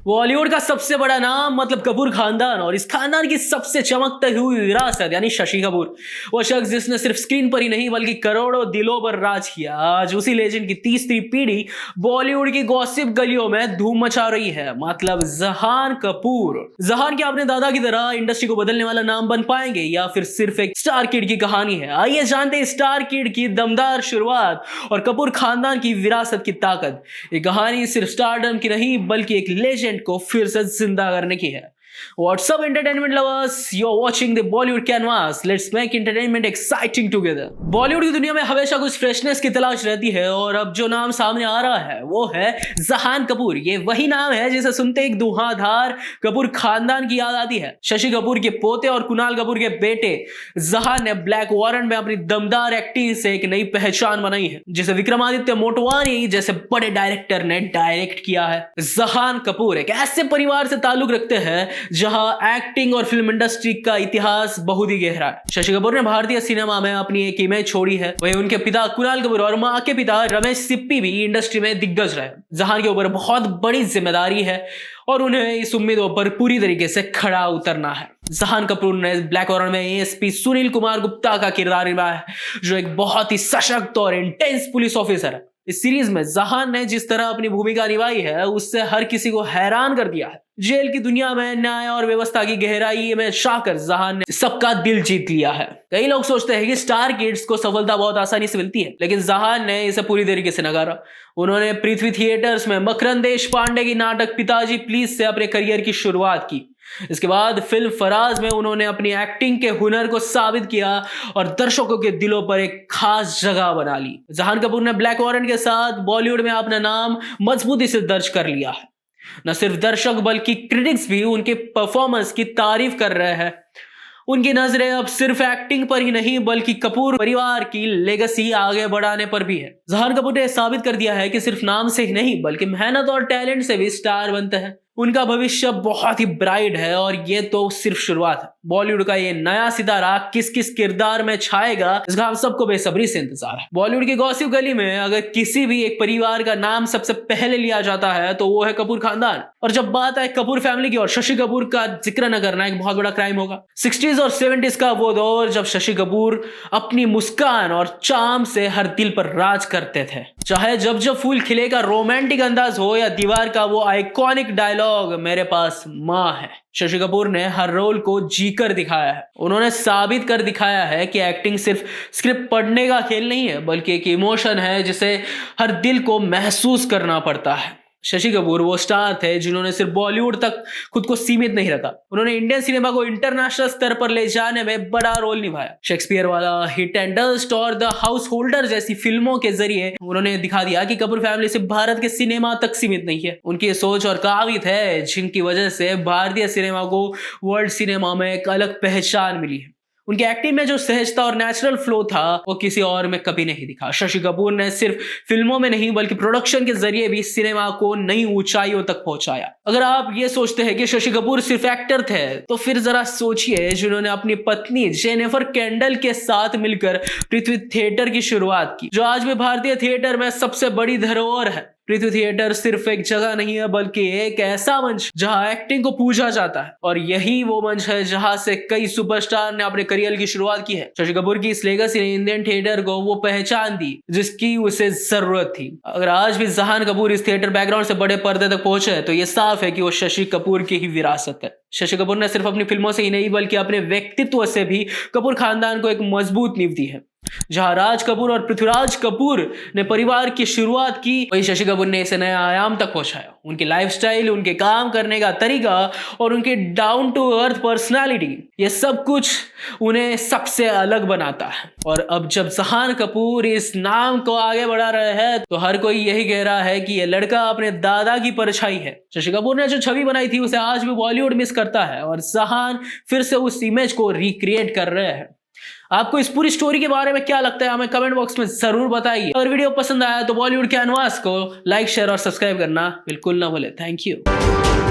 बॉलीवुड का सबसे बड़ा नाम मतलब कपूर खानदान, और इस खानदान की सबसे चमकती हुई विरासत यानी शशि कपूर, वो शख्स जिसने सिर्फ स्क्रीन पर ही नहीं बल्कि करोड़ों दिलों पर राज किया। आज उसी लेजेंड की तीसरी पीढ़ी बॉलीवुड की गॉसिप गलियों में धूम मचा रही है, मतलब जहान कपूर। जहान क्या अपने दादा की तरह इंडस्ट्री को बदलने वाला नाम बन पाएंगे या फिर सिर्फ एक स्टार किड की कहानी है? आइए जानते हैं स्टार किड की दमदार शुरुआत और कपूर खानदान की विरासत की ताकत। ये कहानी सिर्फ स्टारडम की नहीं बल्कि एक लेजेंड को फिर से जिंदा करने की है। What's up entertainment lovers? You're watching the Bollywood Canvas. Let's make entertainment exciting together. Bollywood की दुनिया में हमेशा कुछ फ्रेशनेस की तलाश रहती है, और अब जो नाम सामने आ रहा है वो है जहान कपूर। ये वही नाम है जिसे सुनते एक धुआंधार कपूर खानदान की याद आती है। शशि कपूर के पोते और कुणाल कपूर के बेटे जहान ने ब्लैक वॉरेंट में अपनी दमदार एक्टिंग से एक नई पहचान बनाई है, जिसे विक्रमादित्य मोटवानी जैसे बड़े डायरेक्टर ने डायरेक्ट किया है। जहान कपूर एक ऐसे परिवार से ताल्लुक रखते हैं जहां एक्टिंग और फिल्म इंडस्ट्री का इतिहास बहुत ही गहरा है। शशि कपूर ने भारतीय सिनेमा में अपनी एक इमेज छोड़ी है। वहीं उनके पिता कुणाल कपूर और मां के पिता रमेश सिप्पी भी इंडस्ट्री में दिग्गज रहे। जहान के ऊपर बहुत बड़ी जिम्मेदारी है और उन्हें इस उम्मीदों पर पूरी तरीके से खड़ा उतरना है। जहान कपूर ने ब्लैक वॉरेंट में एएसपी सुनील कुमार गुप्ता का किरदार निभाया है, जो एक बहुत ही सशक्त और इंटेंस पुलिस ऑफिसर है। इस सीरीज में जहान ने जिस तरह अपनी भूमिका निभाई है उससे हर किसी को हैरान कर दिया है। जेल की दुनिया में न्याय और व्यवस्था की गहराई में जाकर जहान ने सबका दिल जीत लिया है। कई लोग सोचते हैं कि स्टार किड्स को सफलता बहुत आसानी से मिलती है, लेकिन जहान ने इसे पूरी तरीके से नकारा। उन्होंने पृथ्वी थिएटर्स में मकरंद देशपांडे की नाटक पिताजी प्लीज से अपने करियर की शुरुआत की। इसके बाद फिल्म फराज में उन्होंने अपनी एक्टिंग के हुनर को साबित किया और दर्शकों के दिलों पर एक खास जगह बना ली। जहान कपूर ने ब्लैक वॉरेंट के साथ बॉलीवुड में अपना नाम मजबूती से दर्ज कर लिया है। न सिर्फ दर्शक बल्कि क्रिटिक्स भी उनके परफॉर्मेंस की तारीफ कर रहे हैं। उनकी नजरें अब सिर्फ एक्टिंग पर ही नहीं बल्कि कपूर परिवार की लेगेसी आगे बढ़ाने पर भी है। जहान कपूर ने साबित कर दिया है कि सिर्फ नाम से ही नहीं बल्कि मेहनत और टैलेंट से भी स्टार बनते हैं। उनका भविष्य बहुत ही ब्राइट है और ये तो सिर्फ शुरुआत है। बॉलीवुड का ये नया सितारा किस किस किरदार में छाएगा इसका हम सबको बेसब्री से इंतजार है। बॉलीवुड की गॉसिप गली में अगर किसी भी एक परिवार का नाम सबसे पहले लिया जाता है तो वो है कपूर खानदान। और जब बात आए कपूर फैमिली की और शशि कपूर का जिक्र न करना एक बहुत बड़ा क्राइम होगा। 60s और 70s का वो दौर जब शशि कपूर अपनी मुस्कान और चार्म से हर दिल पर राज करते थे। चाहे जब जब फूल खिले का रोमांटिक अंदाज हो या दीवार का वो आइकॉनिक डायलॉग मेरे पास माँ है, शशि कपूर ने हर रोल को जीकर दिखाया है। उन्होंने साबित कर दिखाया है कि एक्टिंग सिर्फ स्क्रिप्ट पढ़ने का खेल नहीं है बल्कि एक इमोशन है जिसे हर दिल को महसूस करना पड़ता है। शशि कपूर वो स्टार थे जिन्होंने सिर्फ बॉलीवुड तक खुद को सीमित नहीं रखा। उन्होंने इंडियन सिनेमा को इंटरनेशनल स्तर पर ले जाने में बड़ा रोल निभाया। शेक्सपियर वाला, हिट एंड डस्ट और द हाउस होल्डर जैसी फिल्मों के जरिए उन्होंने दिखा दिया कि कपूर फैमिली सिर्फ भारत के सिनेमा तक सीमित नहीं है। उनकी सोच और काबिलियत है जिनकी वजह से भारतीय सिनेमा को वर्ल्ड सिनेमा में एक अलग पहचान मिली है। उनकी एक्टिंग में जो सहजता और नेचुरल फ्लो था वो किसी और में कभी नहीं दिखा। शशि कपूर ने सिर्फ फिल्मों में नहीं बल्कि प्रोडक्शन के जरिए भी सिनेमा को नई ऊंचाइयों तक पहुंचाया। अगर आप ये सोचते हैं कि शशि कपूर सिर्फ एक्टर थे तो फिर जरा सोचिए जिन्होंने अपनी पत्नी जेनिफर कैंडल के साथ मिलकर पृथ्वी थिएटर की शुरुआत की, जो आज भी भारतीय थिएटर में सबसे बड़ी धरोहर है। पृथ्वी थिएटर सिर्फ एक जगह नहीं है बल्कि एक ऐसा मंच जहां एक्टिंग को पूजा जाता है, और यही वो मंच है जहां से कई सुपरस्टार ने अपने करियर की शुरुआत की है। शशि कपूर की इस लेगेसी ने इंडियन थिएटर को वो पहचान दी जिसकी उसे जरूरत थी। अगर आज भी जहान कपूर इस थिएटर बैकग्राउंड से बड़े पर्दे तक पहुंचे तो ये साफ है कि वो शशि कपूर की ही विरासत है। शशि कपूर ने सिर्फ अपनी फिल्मों से ही नहीं बल्कि अपने व्यक्तित्व से भी कपूर खानदान को एक मजबूत नींव दी है। जहां राज कपूर और पृथ्वीराज कपूर ने परिवार की शुरुआत की, वही शशि कपूर ने इसे नया आयाम तक पहुंचाया। उनकी लाइफस्टाइल, उनके काम करने का तरीका और उनकी डाउन टू अर्थ पर्सनालिटी, ये सब कुछ उन्हें सबसे अलग बनाता है। और अब जब जहान कपूर इस नाम को आगे बढ़ा रहे हैं तो हर कोई यही कह रहा है कि ये लड़का अपने दादा की परछाई है। शशि कपूर ने जो छवि बनाई थी उसे आज भी बॉलीवुड मिस करता है और जहान फिर से उस इमेज को रिक्रिएट कर रहे हैं। आपको इस पूरी स्टोरी के बारे में क्या लगता है हमें कमेंट बॉक्स में जरूर बताइए। अगर वीडियो पसंद आया तो बॉलीवुड कैनवास को लाइक, शेयर और सब्सक्राइब करना बिल्कुल ना भूले। Thank you.